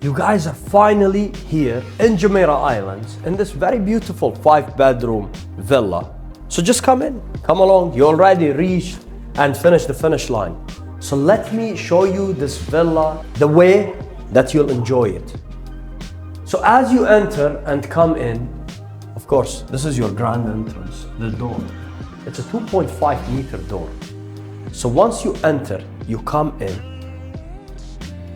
You guys are finally here in Jumeirah Islands in this very beautiful 5-bedroom villa. So just come in, come along. You already reached and finished the finish line. So let me show you this villa the way that you'll enjoy it. So as you enter and come in, of course, this is your grand entrance, the door. It's a 2.5 meter door. So once you enter, you come in.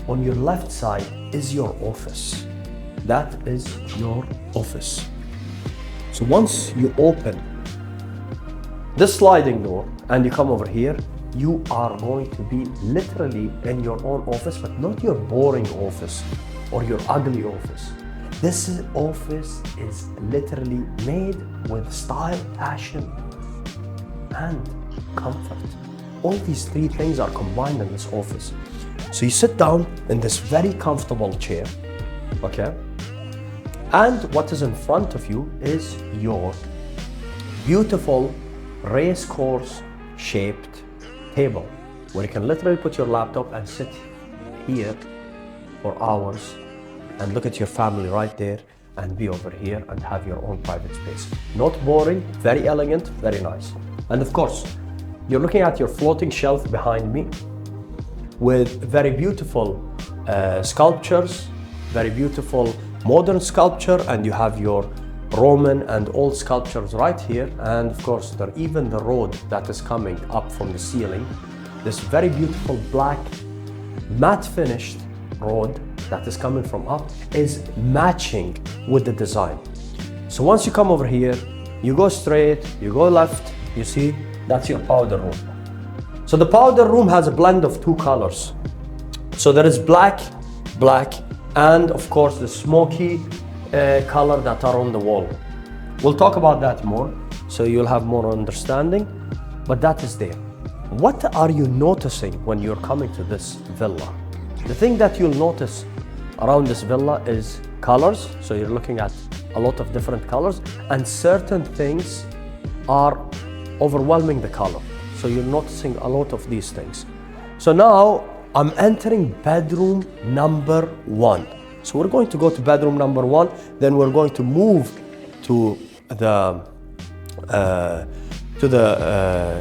On your left side is your office. That is your office. So once you open this sliding door and you come over here, you are going to be literally in your own office, but not your boring office or your ugly office. This office is literally made with style, passion, and comfort. All these three things are combined in this office. So you sit down in this very comfortable chair, okay? And what is in front of you is your beautiful race course shaped table where you can literally put your laptop and sit here for hours and look at your family right there and be over here and have your own private space. Not boring, very elegant, very nice. And of course, you're looking at your floating shelf behind me with very beautiful sculptures, very beautiful modern sculpture, and you have your Roman and old sculptures right here. And of course, even the road that is coming up from the ceiling, this very beautiful black matte finished road that is coming from up is matching with the design. So once you come over here, you go straight, you go left, you see, that's your powder room. So the powder room has a blend of two colors. So there is black, and of course the smoky color that are on the wall. We'll talk about that more, so you'll have more understanding, but that is there. What are you noticing when you're coming to this villa? The thing that you'll notice around this villa is colors. So you're looking at a lot of different colors, and certain things are overwhelming the color. So you're noticing a lot of these things. So now I'm entering bedroom number 1. So we're going to go to bedroom number 1, then we're going to move to the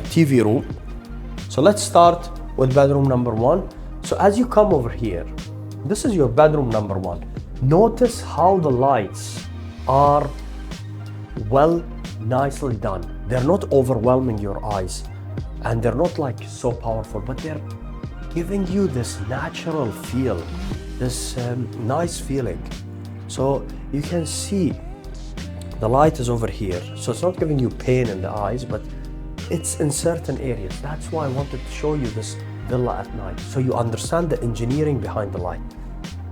TV room. So let's start with bedroom number 1. So as you come over here, this is your bedroom number 1. Notice how the lights are nicely done. They're not overwhelming your eyes, and they're not like so powerful, but they're giving you this natural feel, this nice feeling. So you can see the light is over here. So it's not giving you pain in the eyes, but it's in certain areas. That's why I wanted to show you this villa at night, so you understand the engineering behind the light.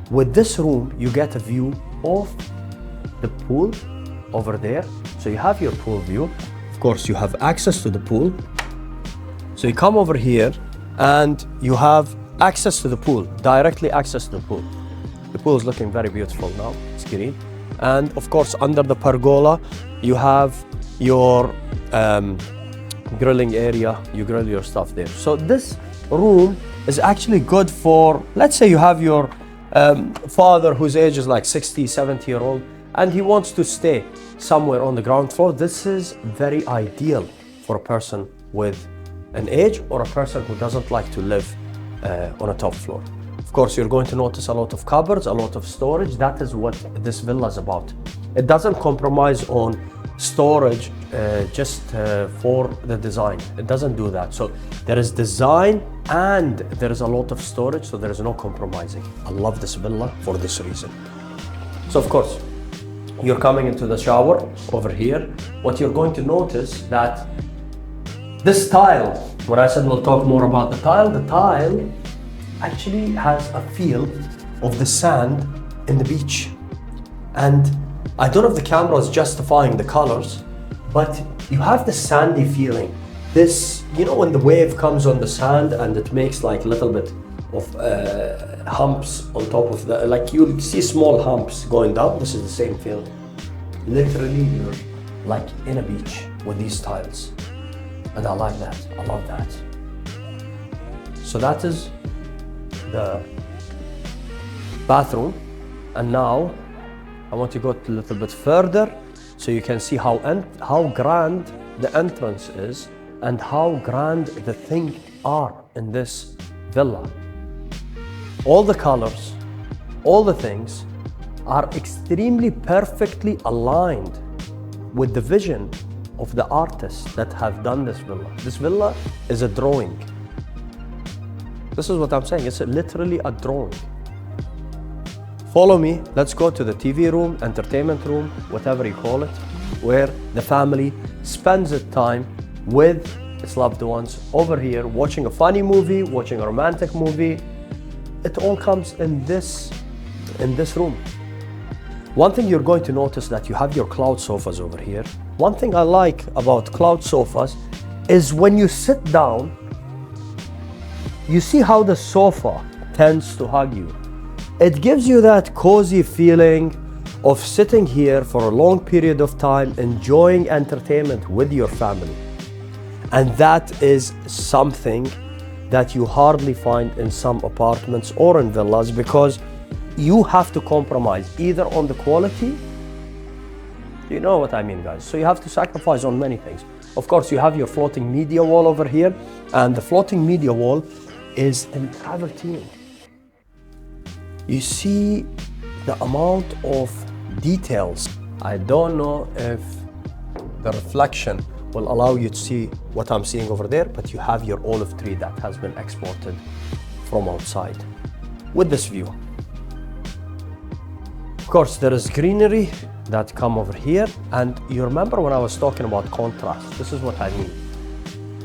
With this room, you get a view of the pool over there. So you have your pool view. Of course, you have access to the pool. So you come over here and you have access to the pool, directly access to the pool. The pool is looking very beautiful now, it's green. And of course, under the pergola, you have your grilling area, you grill your stuff there. So this room is actually good for, let's say you have your father whose age is like 60, 70-year-old, and he wants to stay somewhere on the ground floor. This is very ideal for a person with an age or a person who doesn't like to live on a top floor. Of course, you're going to notice a lot of cupboards, a lot of storage. That is what this villa is about. It doesn't compromise on storage just for the design. It doesn't do that. So there is design and there is a lot of storage, so there is no compromising. I love this villa for this reason. So of course, you're coming into the shower over here. What you're going to notice that this tile, when I said we'll talk more about the tile actually has a feel of the sand in the beach. And I don't know if the camera is justifying the colors, but you have the sandy feeling. This, you know, when the wave comes on the sand and it makes like a little bit of humps on top of the, like you'll see small humps going down. This is the same feeling. Literally, you're like in a beach with these tiles. And I like that, I love that. So that is the bathroom. And now I want to go a little bit further so you can see how grand the entrance is and how grand the things are in this villa. All the colors, all the things are extremely perfectly aligned with the vision of the artists that have done this villa. This villa is a drawing. This is what I'm saying, it's literally a drawing. Follow me, let's go to the TV room, entertainment room, whatever you call it, where the family spends its time with its loved ones over here, watching a funny movie, watching a romantic movie. It all comes in this room. One thing you're going to notice that you have your cloud sofas over here. One thing I like about cloud sofas is when you sit down, you see how the sofa tends to hug you. It gives you that cozy feeling of sitting here for a long period of time, enjoying entertainment with your family. And that is something that you hardly find in some apartments or in villas, because you have to compromise either on the quality, you know what I mean, guys. So you have to sacrifice on many things. Of course, you have your floating media wall over here, and the floating media wall is in travertine. You see the amount of details. I don't know if the reflection will allow you to see what I'm seeing over there, but you have your olive tree that has been exported from outside with this view. Of course, there is greenery that come over here, and you remember when I was talking about contrast, this is what I mean.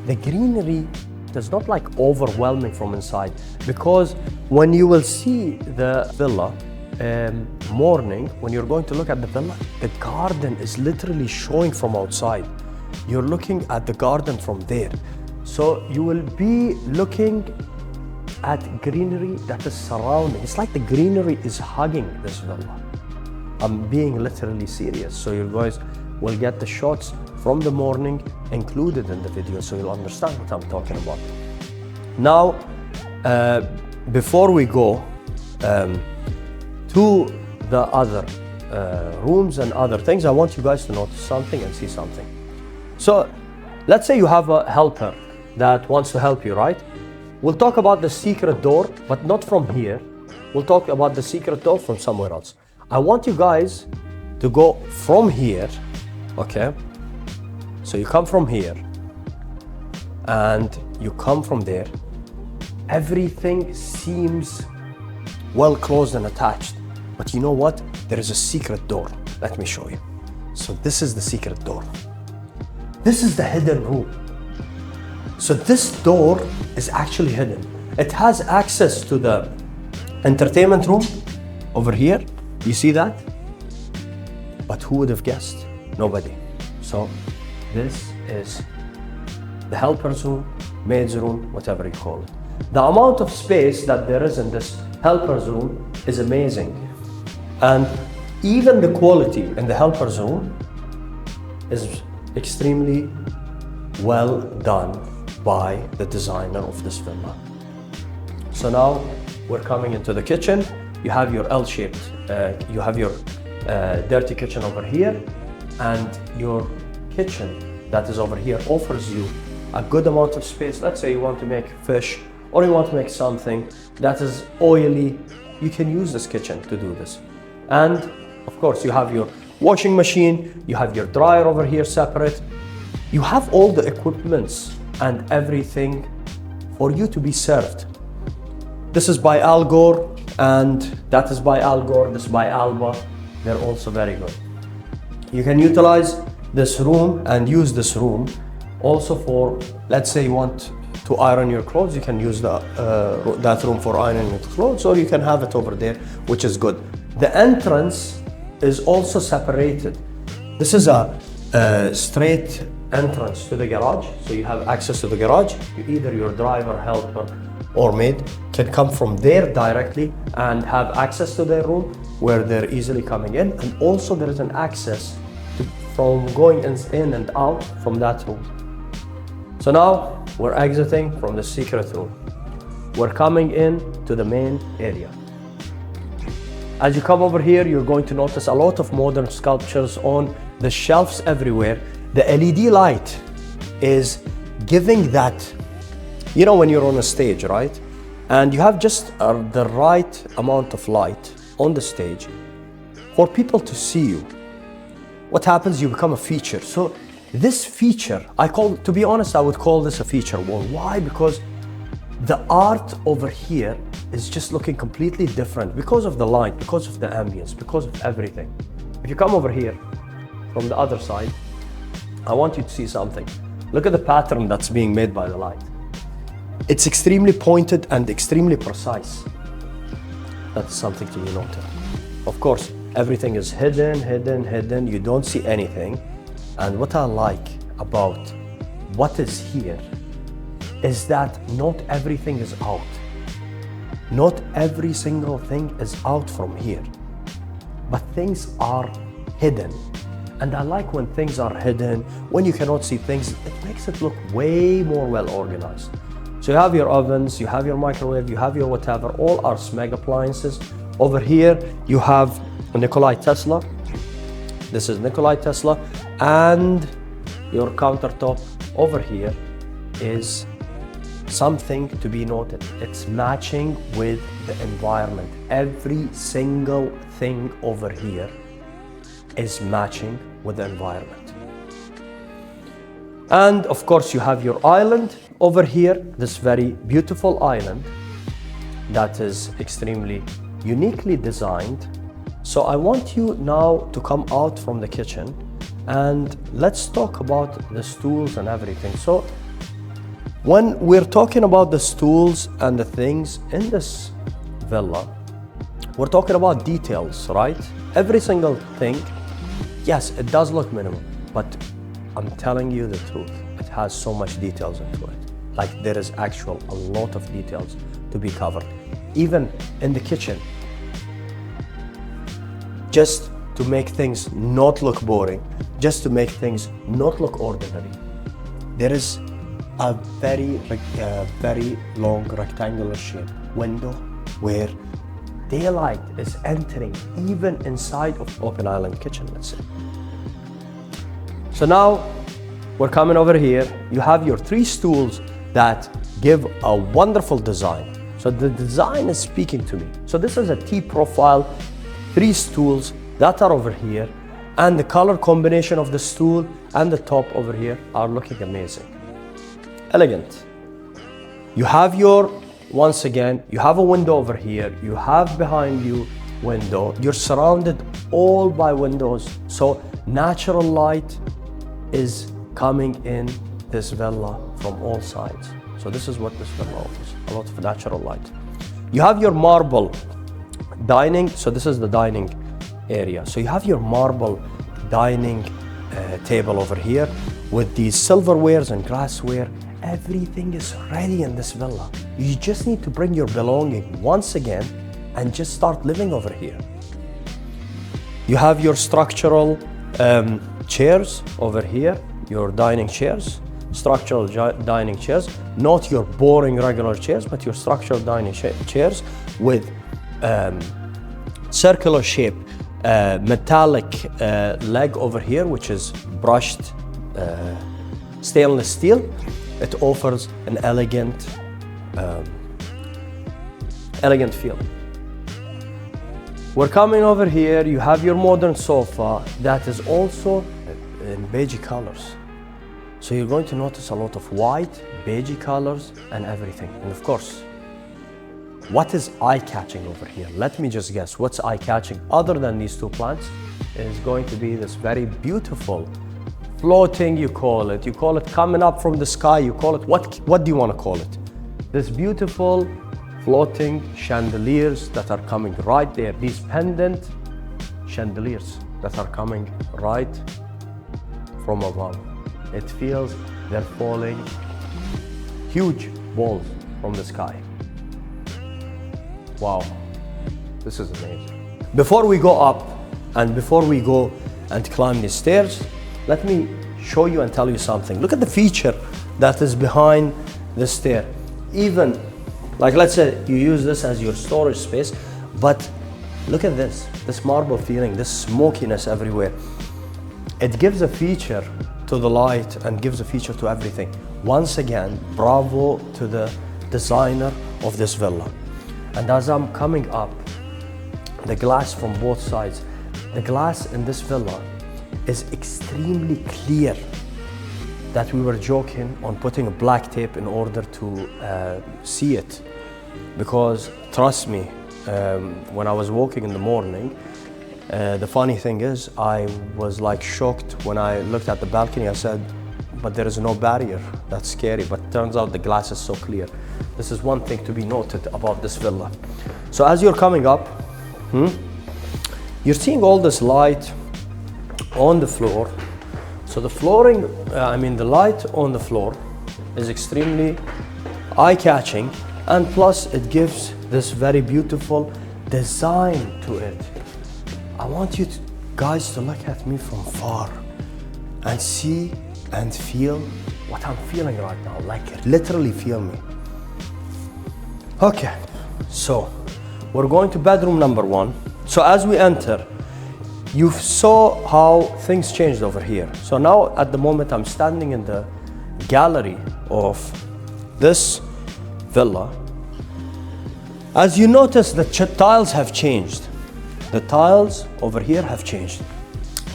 The greenery is not like overwhelming from inside, because when you will see the villa morning, when you're going to look at the villa, the garden is literally showing from outside. You're looking at the garden from there. So you will be looking at greenery that is surrounding. It's like the greenery is hugging this villa. I'm being literally serious. So you guys will get the shots from the morning included in the video, so you'll understand what I'm talking about. Now, before we go to the other rooms and other things, I want you guys to notice something and see something. So let's say you have a helper that wants to help you, right? We'll talk about the secret door, but not from here. We'll talk about the secret door from somewhere else. I want you guys to go from here, okay? So you come from here and you come from there. Everything seems well closed and attached, but you know what? There is a secret door. Let me show you. So this is the secret door. This is the hidden room. So this door is actually hidden. It has access to the entertainment room over here. You see that? But who would have guessed? Nobody. So this is the helper's room, maid's room, whatever you call it. The amount of space that there is in this helper's room is amazing. And even the quality in the helper's room is extremely well done by the designer of this villa. So now we're coming into the kitchen. You have your L-shaped, you have your dirty kitchen over here, and your kitchen that is over here offers you a good amount of space. Let's say you want to make fish, or you want to make something that is oily, you can use this kitchen to do this. And of course, you have your washing machine, you have your dryer over here separate. You have all the equipments and everything for you to be served. This is by Al Gore, and that is by Al Gore, this is by Alba. They're also very good. You can utilize this room and use this room also for, let's say you want to iron your clothes, you can use that room for ironing your clothes, or you can have it over there, which is good. The entrance is also separated. This is a straight entrance to the garage, so you have access to the garage. Either your driver, helper, or maid can come from there directly and have access to their room where they're easily coming in, and also there is an access from going in and out from that room. So now we're exiting from the secret room. We're coming in to the main area. As you come over here, you're going to notice a lot of modern sculptures on the shelves everywhere. The LED light is giving that, you know, when you're on a stage, right? And you have just the right amount of light on the stage for people to see you. What happens? You become a feature. So this feature, to be honest, I would call this a feature wall. Why? Because the art over here is just looking completely different because of the light, because of the ambience, because of everything. If you come over here from the other side, I want you to see something. Look at the pattern that's being made by the light. It's extremely pointed and extremely precise. That's something to be noted. Of course, everything is hidden. You don't see anything. And what I like about what is here is that not everything is out. Not every single thing is out from here, but things are hidden. And I like when things are hidden, when you cannot see things, it makes it look way more well organized. So you have your ovens, you have your microwave, you have your whatever, all are Smeg appliances. Over here, you have Nikola Tesla. This is Nikola Tesla. And your countertop over here is something to be noted. It's matching with the environment. Every single thing over here is matching with the environment. And of course, you have your island over here, this very beautiful island that is extremely uniquely designed. So I want you now to come out from the kitchen and let's talk about the stools and everything. So when we're talking about the stools and the things in this villa, we're talking about details, right? Every single thing, yes, it does look minimal, but I'm telling you the truth, it has so much details into it. Like there is a lot of details to be covered. Even in the kitchen, just to make things not look boring, just to make things not look ordinary, there is a very long rectangular shaped window where daylight is entering even inside of open island kitchen, let's say. So now we're coming over here. You have your 3 stools that give a wonderful design. So the design is speaking to me. So this is a T profile, 3 stools that are over here, and the color combination of the stool and the top over here are looking amazing. Elegant. You have once again, you have a window over here, you have behind you window, you're surrounded all by windows, so natural light is coming in this villa from all sides. So this is what this villa offers, a lot of natural light. You have your marble dining, so this is the dining area. So you have your marble dining table over here with these silverwares and glassware. Everything is ready in this villa. You just need to bring your belonging once again and just start living over here. You have your structural chairs over here, your dining chairs, structural dining chairs, not your boring regular chairs, but your structural dining chairs with circular shape, metallic leg over here, which is brushed stainless steel. It offers an elegant feel. We're coming over here, you have your modern sofa that is also in beige colors. So you're going to notice a lot of white, beige colors and everything. And of course, what is eye-catching over here? Let me just guess, what's eye-catching other than these 2 plants is going to be this very beautiful floating, you call it coming up from the sky, you call it, what do you want to call it? This beautiful floating chandeliers that are coming right there, these pendant chandeliers that are coming right from above. It feels they're falling, huge balls from the sky. Wow, this is amazing. Before we go up and before we go and climb these stairs, let me show you and tell you something. Look at the feature that is behind the stair. Even, like let's say you use this as your storage space, but Look at this marble feeling, this smokiness everywhere. It gives a feature to the light and gives a feature to everything. Once again, bravo to the designer of this villa. And as I'm coming up, the glass from both sides, the glass in this villa is extremely clear, that we were joking on putting a black tape in order to see it. Because trust me, when I was walking in the morning, the funny thing is, I was like shocked when I looked at the balcony. I said, but there is no barrier. That's scary. But turns out the glass is so clear. This is one thing to be noted about this villa. So as you're coming up, you're seeing all this light on the floor. So the flooring, the light on the floor is extremely eye-catching, and plus it gives this very beautiful design to it. I want you guys to look at me from far and see and feel what I'm feeling right now, like literally feel me. Okay, so we're going to bedroom number 1. So as we enter, you saw how things changed over here. So now at the moment I'm standing in the gallery of this villa. As you notice, the tiles have changed. The tiles over here have changed,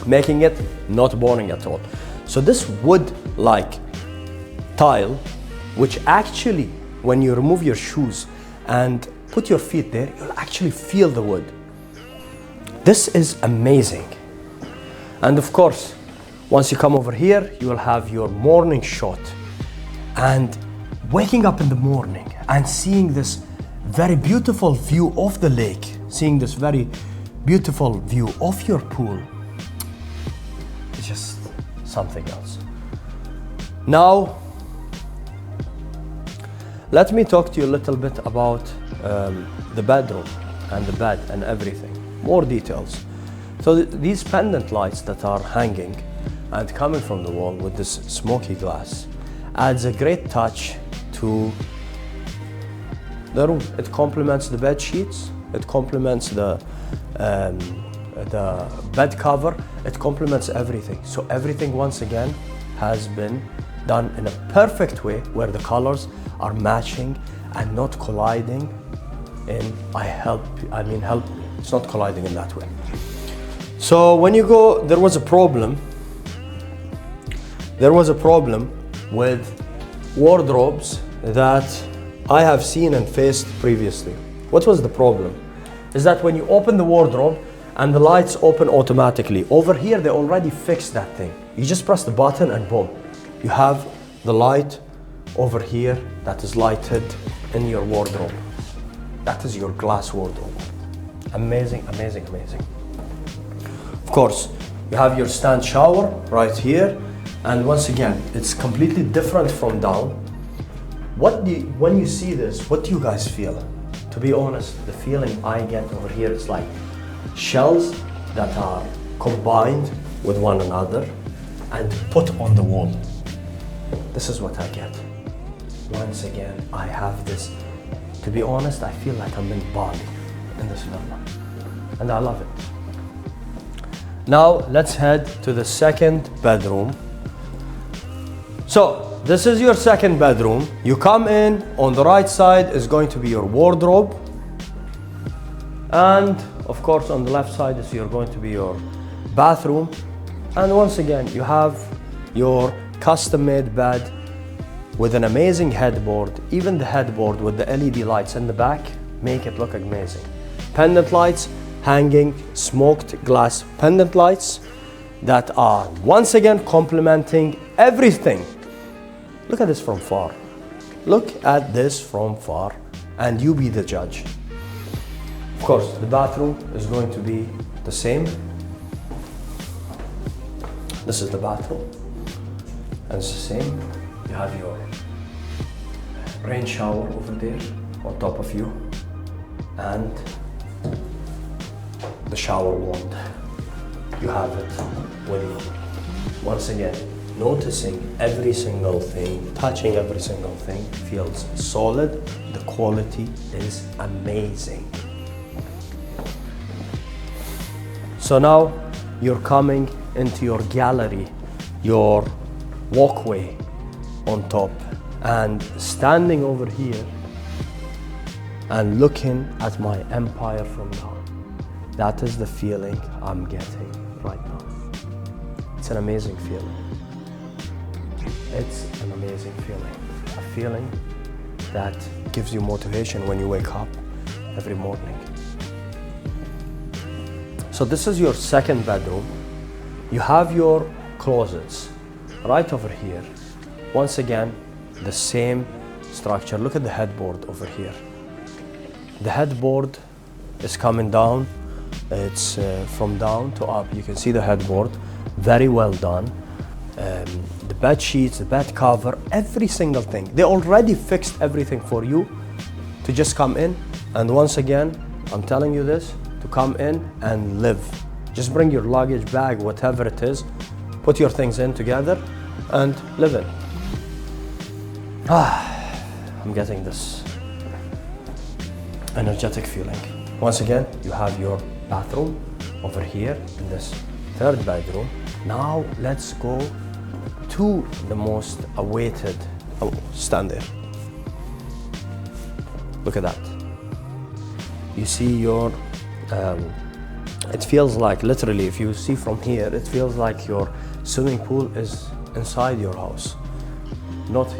making it not boring at all. So this wood-like tile, which actually, when you remove your shoes and put your feet there, you'll actually feel the wood. This is amazing. And of course, once you come over here, you will have your morning shot. And waking up in the morning and seeing this very beautiful view of the lake, seeing this very beautiful view of your pool, it's just something else. Now, let me talk to you a little bit about the bedroom and the bed and everything. More details. So these pendant lights that are hanging and coming from the wall with this smoky glass adds a great touch to the room. It complements the bed sheets, it complements the bed cover, it complements everything. So everything once again has been done in a perfect way where the colors are matching and not colliding in help me. It's not colliding in that way. So when you go, there was a problem with wardrobes that I have seen and faced previously. What was the problem? Is that when you open the wardrobe and the lights open automatically. Over here, they already fixed that thing. You just press the button and boom. You have the light over here that is lighted in your wardrobe. That is your glass wardrobe. Amazing, amazing, amazing. Of course, you have your stand shower right here. And once again, it's completely different from down. When you see this, what do you guys feel? To be honest, the feeling I get over here is like shells that are combined with one another and put on the wall. This is what I get. Once again, I have this. To be honest, I feel like I'm in Bali in this villa, and I love it. Now let's head to the second bedroom. So this is your second bedroom. You come in, on the right side is going to be your wardrobe, and of course on the left side is going to be your bathroom. And once again, you have your custom-made bed with an amazing headboard. Even the headboard with the LED lights in the back make it look amazing. Pendant lights, hanging smoked glass pendant lights that are once again complementing everything. Look at this from far. Look at this from far and you be the judge. Of course, the bathroom is going to be the same. This is the bathroom and it's the same. You have your rain shower over there on top of you and the shower wand. You have it with you. Once again, noticing every single thing, touching every single thing feels solid. The quality is amazing. So now you're coming into your gallery, your walkway on top, and standing over here and looking at my empire from down. That is the feeling I'm getting right now. It's an amazing feeling. It's an amazing feeling. A feeling that gives you motivation when you wake up every morning. So this is your second bedroom. You have your closets right over here. Once again, the same structure. Look at the headboard over here. The headboard is coming down. It's from down to up. You can see the headboard. Very well done. The bed sheets, the bed cover, every single thing. They already fixed everything for you to just come in. And once again, I'm telling you this, to come in and live. Just bring your luggage bag, whatever it is, put your things in together and live in. I'm getting this energetic feeling. Once again, you have your bathroom over here in this third bedroom. Now let's go to the most awaited, stand there. Look at that. You see your, it feels like literally, if you see from here, it feels like your swimming pool is inside your house, not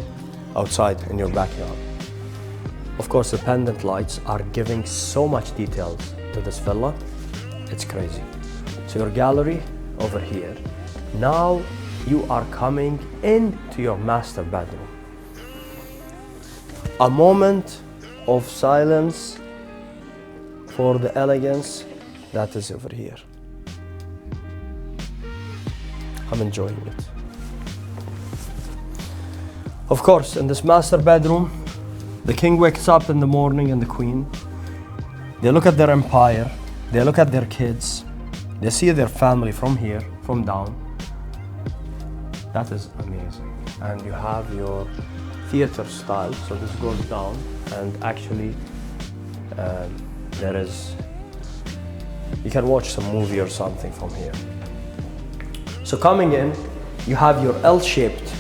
outside in your backyard. Of course, the pendant lights are giving so much details to this villa. It's crazy. So your gallery over here. Now you are coming into your master bedroom. A moment of silence for the elegance that is over here. I'm enjoying it. Of course, in this master bedroom, the king wakes up in the morning and the queen. They look at their empire, they look at their kids, they see their family from here, from down. That is amazing. And you have your theater style, so this goes down, and actually there is, you can watch some movie or something from here. So coming in, you have your L-shaped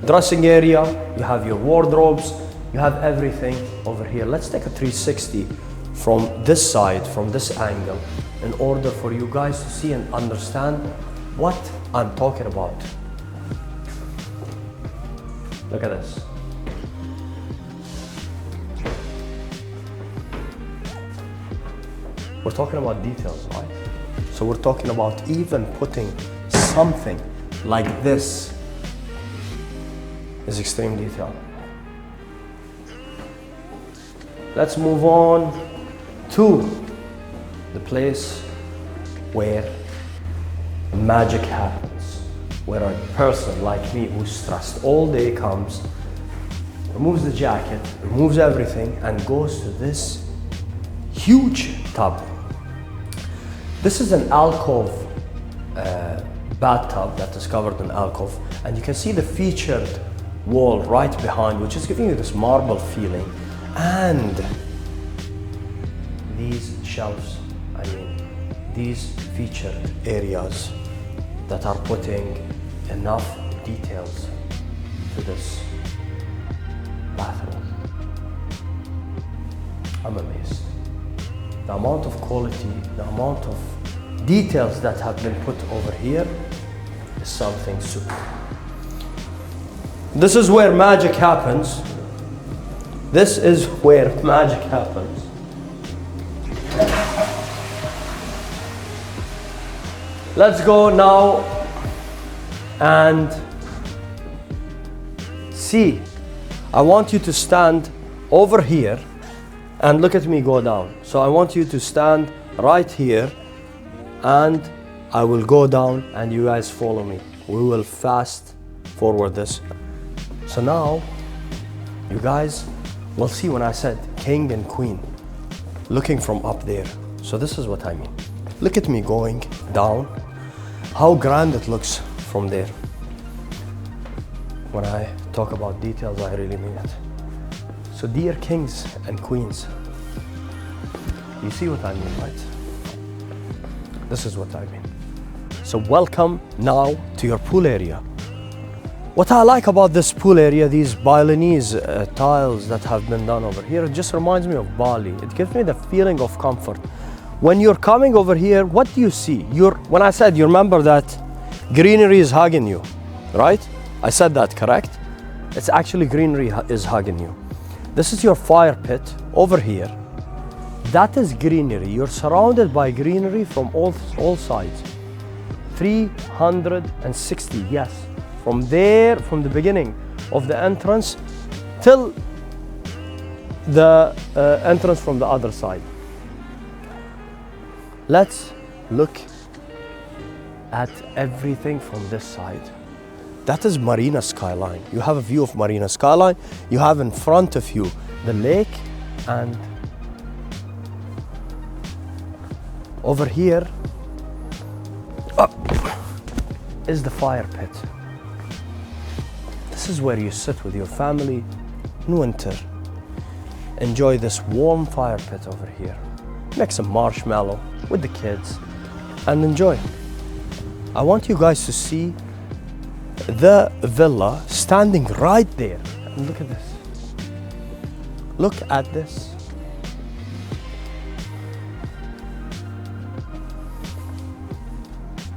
dressing area, you have your wardrobes, you have everything over here. Let's take a 360 from this side, from this angle, in order for you guys to see and understand what I'm talking about. Look at this. We're talking about details, right? So we're talking about even putting something like this is extreme detail. Let's move on to the place where magic happens, where a person like me who's stressed all day comes, removes the jacket, removes everything, and goes to this huge tub. This is an alcove bathtub that is covered in alcove, and you can see the featured wall right behind, which is giving you this marble feeling, and these shelves, these featured areas that are putting enough details to this bathroom. I'm amazed. The amount of quality, the amount of details that have been put over here is something super. This is where magic happens. This is where magic happens. Let's go now and see. I want you to stand over here and look at me go down. So I want you to stand right here and I will go down and you guys follow me. We will fast forward this. So now you guys will see when I said king and queen looking from up there. So this is what I mean. Look at me going down, how grand it looks from there. When I talk about details, I really mean it. So dear kings and queens, you see what I mean, right? This is what I mean. So welcome now to your pool area. What I like about this pool area, these Balinese tiles that have been done over here, it just reminds me of Bali. It gives me the feeling of comfort. When you're coming over here, what do you see? When I said, you remember that greenery is hugging you, right? I said that, correct? It's actually greenery is hugging you. This is your fire pit over here. That is greenery. You're surrounded by greenery from all sides. 360, yes. From there, from the beginning of the entrance till the entrance from the other side. Let's look at everything from this side. That is Marina skyline. You have a view of Marina skyline. You have in front of you the lake, and over here is the fire pit. This is where you sit with your family in winter. Enjoy this warm fire pit over here. Make some marshmallow with the kids and enjoy. I want you guys to see the villa standing right there. And look at this. Look at this.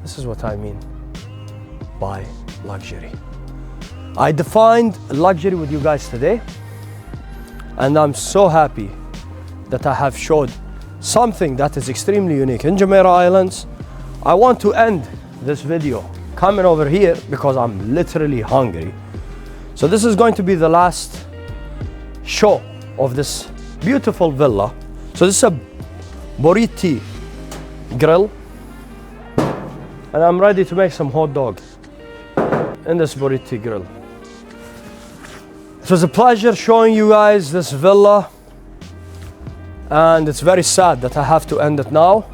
This is what I mean by luxury. I defined luxury with you guys today, and I'm so happy that I have showed something that is extremely unique in Jumeirah Islands. I want to end this video coming over here because I'm literally hungry. So this is going to be the last show of this beautiful villa. So this is a burrito grill, and I'm ready to make some hot dog in this burrito grill. It was a pleasure showing you guys this villa, and it's very sad that I have to end it now,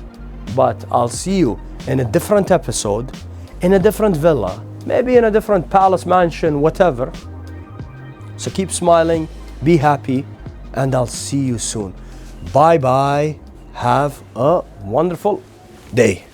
but I'll see you in a different episode, in a different villa, maybe in a different palace, mansion, whatever. So keep smiling, be happy, and I'll see you soon. Bye bye. Have a wonderful day.